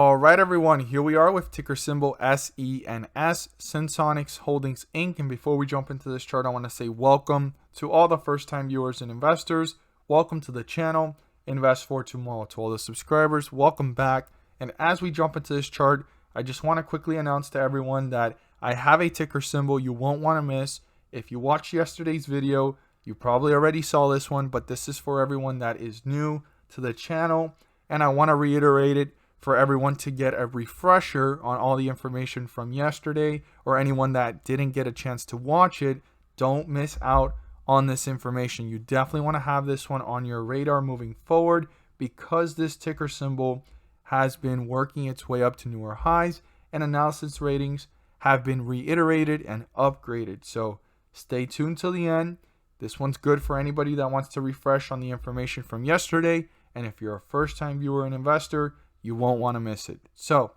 All right, everyone, here we are with ticker symbol SENS, Senseonics Holdings Inc. And before we jump into this chart, I want to say welcome to all the first-time viewers and investors. Welcome to the channel, Invest for Tomorrow. To all the subscribers, welcome back. And as we jump into this chart, I just want to quickly announce to everyone that I have a ticker symbol you won't want to miss. If you watched yesterday's video, you probably already saw this one, but this is for everyone that is new to the channel. And I want to reiterate it for everyone to get a refresher on all the information from yesterday, or anyone that didn't get a chance to watch it. Don't miss out on this information. You definitely want to have this one on your radar moving forward, because this ticker symbol has been working its way up to newer highs, and analysis ratings have been reiterated and upgraded. So stay tuned till the end. This one's good for anybody that wants to refresh on the information from yesterday. And if you're a first-time viewer and investor, you won't want to miss it. So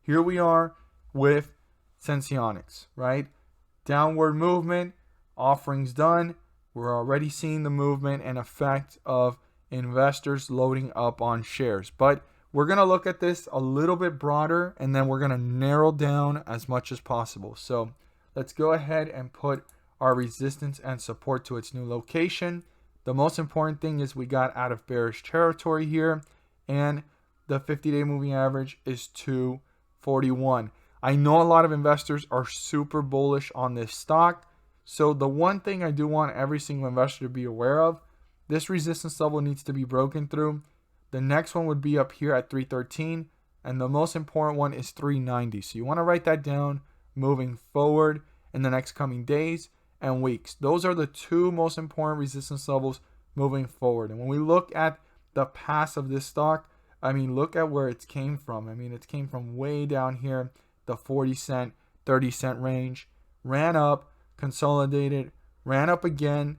here we are with Senseonics, right? Downward movement, offerings done. We're already seeing the movement and effect of investors loading up on shares. But we're going to look at this a little bit broader, and then we're going to narrow down as much as possible. So let's go ahead and put our resistance and support to its new location. The most important thing is we got out of bearish territory here, and the 50-day moving average is 241. I know a lot of investors are super bullish on this stock. So the one thing I do want every single investor to be aware of, this resistance level needs to be broken through. The next one would be up here at 313. And the most important one is 390. So you want to write that down moving forward in the next coming days and weeks. Those are the two most important resistance levels moving forward. And when we look at the past of this stock, I mean, look at where it came from. I mean, it came from way down here, the 40 cent, 30 cent range, ran up, consolidated, ran up again,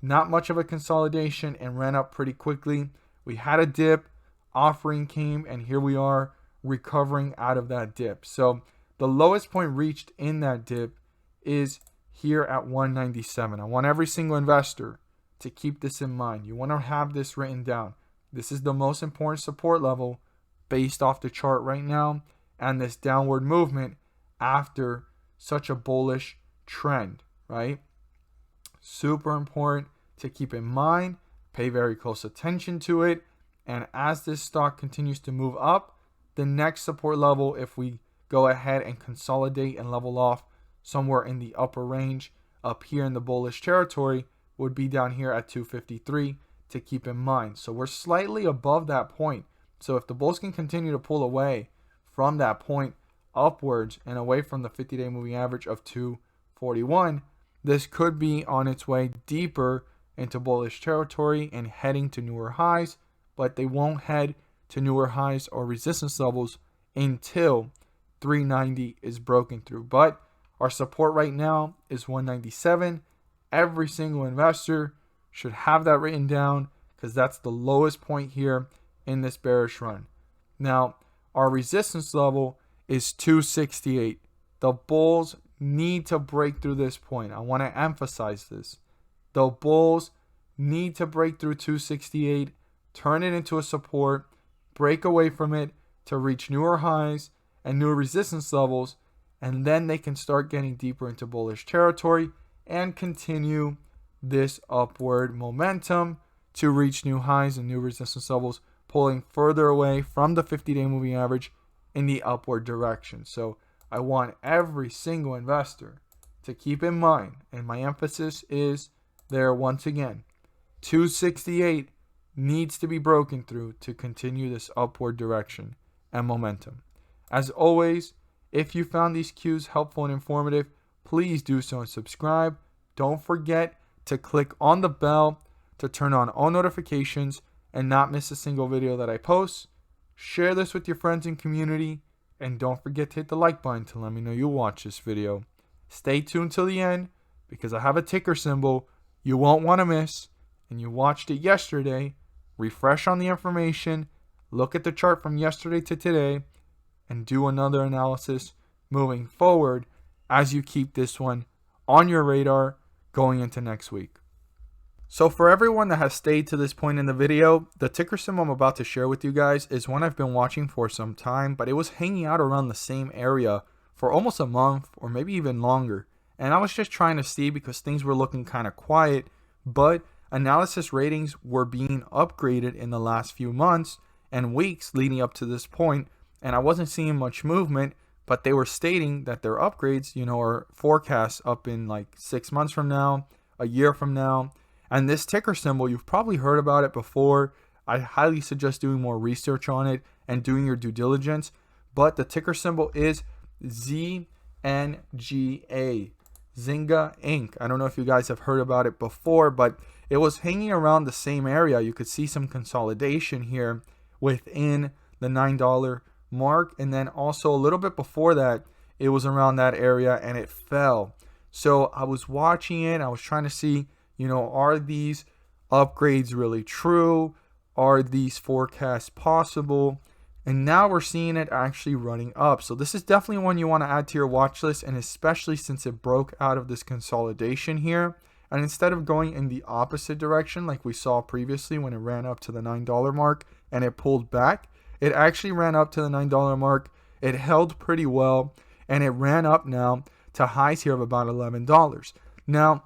not much of a consolidation, and ran up pretty quickly. We had a dip, offering came, and here we are recovering out of that dip. So the lowest point reached in that dip is here at 197. I want every single investor to keep this in mind. You want to have this written down. This is the most important support level based off the chart right now, and this downward movement after such a bullish trend, right? Super important to keep in mind. Pay very close attention to it. And as this stock continues to move up, the next support level, if we go ahead and consolidate and level off somewhere in the upper range up here in the bullish territory, would be down here at 253. To keep in mind. So we're slightly above that point. So if the bulls can continue to pull away from that point upwards and away from the 50-day moving average of 241, this could be on its way deeper into bullish territory and heading to newer highs, but they won't head to newer highs or resistance levels until 390 is broken through. But our support right now is 197. Every single investor should have that written down, because that's the lowest point here in this bearish run. Now, our resistance level is 268. The bulls need to break through this point. I want to emphasize this. The bulls need to break through 268, turn it into a support, break away from it to reach newer highs and newer resistance levels, and then they can start getting deeper into bullish territory and continue this upward momentum to reach new highs and new resistance levels, pulling further away from the 50-day moving average in the upward direction. So I want every single investor to keep in mind, and my emphasis is there once again, 268 needs to be broken through to continue this upward direction and momentum. As always, if you found these cues helpful and informative, please do so and subscribe. Don't forget to click on the bell to turn on all notifications and not miss a single video that I post. Share this with your friends and community, and don't forget to hit the like button to let me know you watch this video. Stay tuned till the end, because I have a ticker symbol you won't want to miss, and you watched it yesterday. Refresh on the information, look at the chart from yesterday to today, and do another analysis moving forward as you keep this one on your radar going into next week. So for everyone that has stayed to this point in the video, the ticker symbol I'm about to share with you guys is one I've been watching for some time, but it was hanging out around the same area for almost a month or maybe even longer. And I was just trying to see because things were looking kind of quiet, but analysis ratings were being upgraded in the last few months and weeks leading up to this point, and I wasn't seeing much movement, but they were stating that their upgrades, are forecasts up in like 6 months from now, a year from now. And this ticker symbol, you've probably heard about it before. I highly suggest doing more research on it and doing your due diligence. But the ticker symbol is ZNGA, Zynga Inc. I don't know if you guys have heard about it before, but it was hanging around the same area. You could see some consolidation here within the $9 mark. And then also a little bit before that, it was around that area and it fell. So I was watching it. I was trying to see, are these upgrades really true? Are these forecasts possible? And now we're seeing it actually running up. So this is definitely one you want to add to your watch list, and especially since it broke out of this consolidation here. And instead of going in the opposite direction like we saw previously when it ran up to the $9 mark and it pulled back, it actually ran up to the $9 mark. It held pretty well, and it ran up now to highs here of about $11. Now,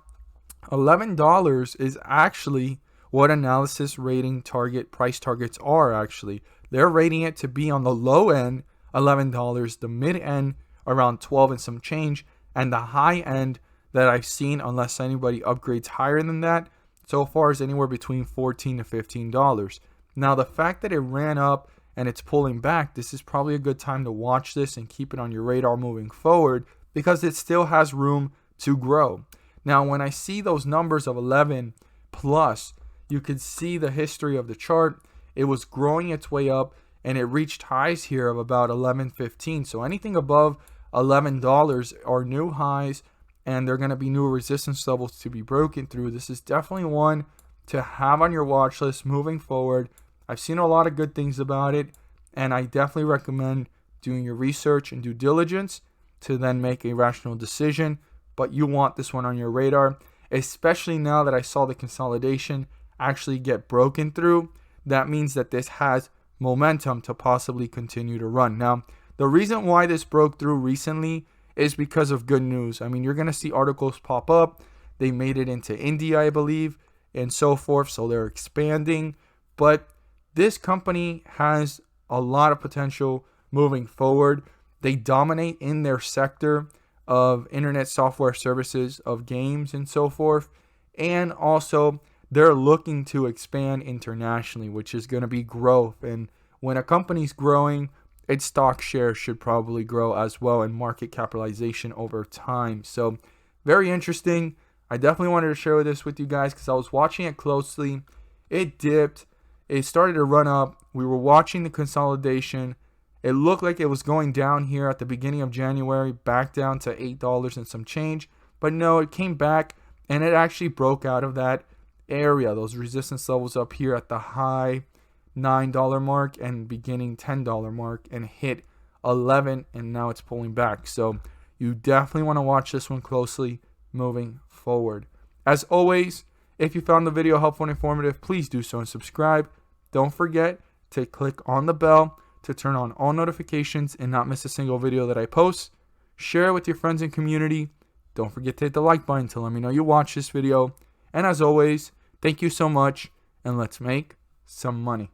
$11 is actually what analysis rating price targets are actually. They're rating it to be on the low end, $11, the mid end around 12 and some change, and the high end that I've seen, unless anybody upgrades higher than that, so far is anywhere between $14 to $15. Now, the fact that it ran up and it's pulling back, this is probably a good time to watch this and keep it on your radar moving forward because it still has room to grow. Now, when I see those numbers of 11 plus, you could see the history of the chart. It was growing its way up and it reached highs here of about $11.15. So anything above $11 are new highs, and they're going to be new resistance levels to be broken through. This is definitely one to have on your watch list moving forward. I've seen a lot of good things about it, and I definitely recommend doing your research and due diligence to then make a rational decision. But you want this one on your radar, especially now that I saw the consolidation actually get broken through. That means that this has momentum to possibly continue to run. Now, the reason why this broke through recently is because of good news. I mean, you're going to see articles pop up. They made it into India, I believe, and so forth. So they're expanding. But this company has a lot of potential moving forward. They dominate in their sector of internet software services, of games and so forth. And also, they're looking to expand internationally, which is going to be growth. And when a company's growing, its stock share should probably grow as well, and market capitalization over time. So very interesting. I definitely wanted to share this with you guys because I was watching it closely. It dipped. It started to run up. We were watching the consolidation. It looked like it was going down here at the beginning of January, back down to $8 and some change. But no, it came back and it actually broke out of that area, those resistance levels up here at the high $9 mark and beginning $10 mark, and hit 11, and now it's pulling back. So you definitely want to watch this one closely moving forward. As always, if you found the video helpful and informative, please do so and subscribe. Don't forget to click on the bell to turn on all notifications and not miss a single video that I post. Share it with your friends and community. Don't forget to hit the like button to let me know you watched this video. And as always, thank you so much, and let's make some money.